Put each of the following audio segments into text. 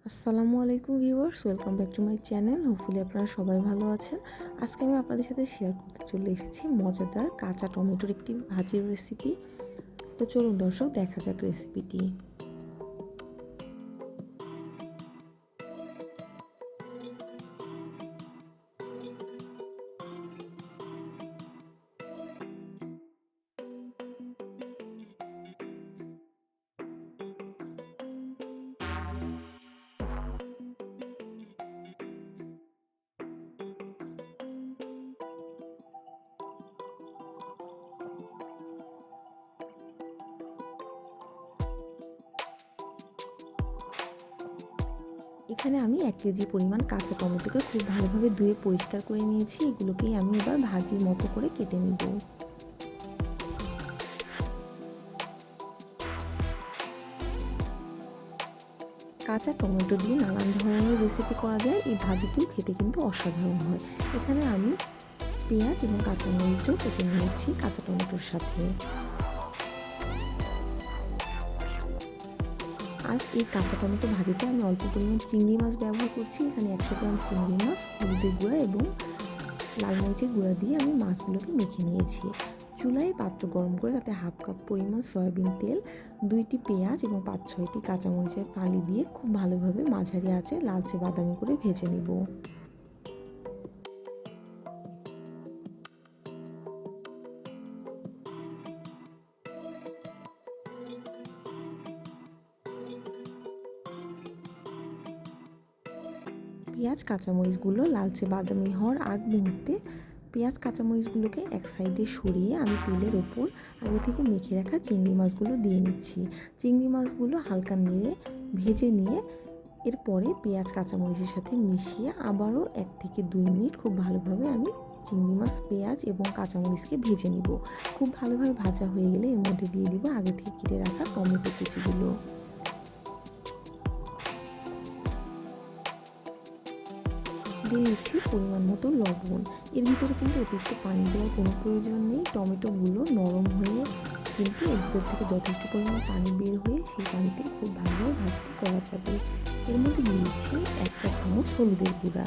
আসসালামু আলাইকুম viewers, welcome back to my channel. Hopefully আপনারা সবাই ভালো আছেন। আজকে আমি আপনাদের সাথে শেয়ার করতে চলে এসেছি মজাদার কাঁচা টমেটোর একটি ভাজির রেসিপি। তো চলুন দর্শক, দেখা যাক রেসিপিটি। এখানে আমি 1 কেজি পরিমাণ কাঁচা টমেটোকে খুব ভালোভাবে ধুয়ে পরিষ্কার করে নিয়েছি। এগুলোকেই আমি এবার ভাজির মতো করে কেটে নিব। কাঁচা টমেটো দিয়ে নানান ধরনের রেসিপি করা যায়। এই ভাজিটিও খেতে কিন্তু অসাধারণ হয়। এখানে আমি পেঁয়াজ এবং কাঁচামরিচও কেটে নিয়েছি কাঁচা টমেটোর সাথে। আর এই কাঁচা টমেটো ভাজিতে আমি অল্প পরিমাণ চিংড়ি মাছ ব্যবহার করছি। এখানে 100 গ্রাম চিংড়ি মাছ, হলুদের গুঁড়া এবং লাল মরিচের গুঁড়া দিয়ে আমি মাছগুলোকে মেখে নিয়েছি। চুলায় পাত্র গরম করে তাতে হাফ কাপ পরিমাণ সয়াবিন তেল, 2টি পেঁয়াজ এবং 5-6টি কাঁচামরিচের ফালি দিয়ে খুব ভালোভাবে মাঝারি আঁচে লালচে বাদামি করে ভেজে নেব। পেঁয়াজ কাঁচামরিচগুলো লালচে বাদামি হওয়ার আগ মুহূর্তে পেঁয়াজ কাঁচামরিচগুলোকে এক সাইডে সরিয়ে আমি তেলের ওপর আগে থেকে মেখে রাখা চিংড়ি মাছগুলো দিয়ে নিচ্ছি। চিংড়ি মাছগুলো হালকা নেড়ে ভেজে নিয়ে এরপরে পেঁয়াজ কাঁচামরিচের সাথে মিশিয়ে আবারও 1 থেকে 2 মিনিট খুব ভালোভাবে আমি চিংড়ি মাছ, পেঁয়াজ এবং কাঁচামরিচকে ভেজে নিব। খুব ভালোভাবে ভাজা হয়ে গেলে এর মধ্যে দিয়ে দিব আগে থেকে কেটে রাখা টমেটো কুচিগুলো। দিয়ে দিচ্ছি পরিমাণ মতো লবণ। এর ভিতরে কিন্তু অতিরিক্ত পানি দেওয়ার কোনো প্রয়োজন নেই। টমেটোগুলো নরম হয়ে কিন্তু এর ভিতর থেকে যথেষ্ট পরিমাণ পানি বের হয়ে সেই পানিতে খুব ভালোভাবে ভাজিটি করা যাবে। এর মধ্যে দিয়ে দিচ্ছি 1 চা চামচ হলুদের গুঁড়া।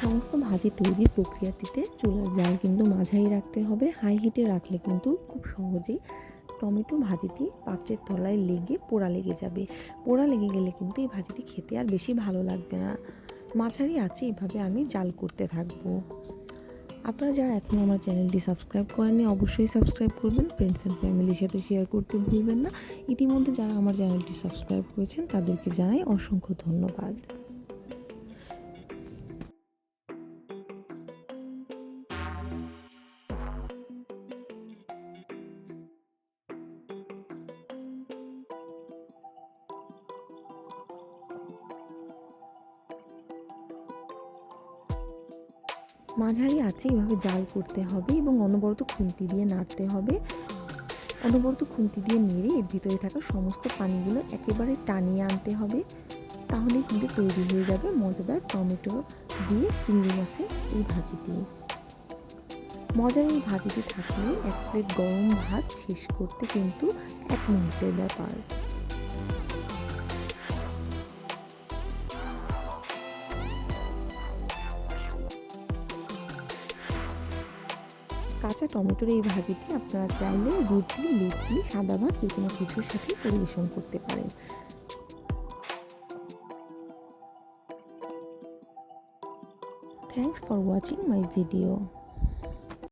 সমস্ত ভাজি তৈরির প্রক্রিয়াটিতে চুলার জাল কিন্তু মাঝারি রাখতে হবে। হাই হিটে রাখলে কিন্তু খুব সহজেই টমেটো ভাজিটি পাত্রের তলায় লেগে পোড়া লেগে যাবে। পোড়া লেগে গেলে কিন্তু এই ভাজিটি খেতে আর বেশি ভালো লাগবে না। মাঝারি আছে এভাবে আমি জাল করতে থাকবো। আপনারা যারা এখনও আমার চ্যানেলটি সাবস্ক্রাইব করেননি অবশ্যই সাবস্ক্রাইব করবেন। ফ্রেন্ডস অ্যান্ড ফ্যামিলির সাথে শেয়ার করতে ভুলবেন না। ইতিমধ্যে যারা আমার চ্যানেলটি সাবস্ক্রাইব করেছেন তাদেরকে জানাই অসংখ্য ধন্যবাদ। মাঝারি আঁচে এভাবে জাল করতে হবে এবং অনবরত খুন্তি দিয়ে নাড়তে হবে। অনবরত খুন্তি দিয়ে নেড়ে এর ভিতরে থাকা সমস্ত পানিগুলো একেবারে টানিয়ে আনতে হবে। তাহলে কিন্তু তৈরি হয়ে যাবে মজাদার টমেটো দিয়ে চিংড়ি মাছের এই ভাজিটি। মজার এই ভাজিটি থাকলে 1 প্লেট গরম ভাত শেষ করতে কিন্তু 1 মুহূর্তের ব্যাপার। কাঁচা টমেটোর এই ভাজিটি আপনারা চাইলে রুটি, লুচি, সাদা ভাত যে কোনো কিছুর সাথে পরিবেশন করতে পারেন। Thanks for watching my video.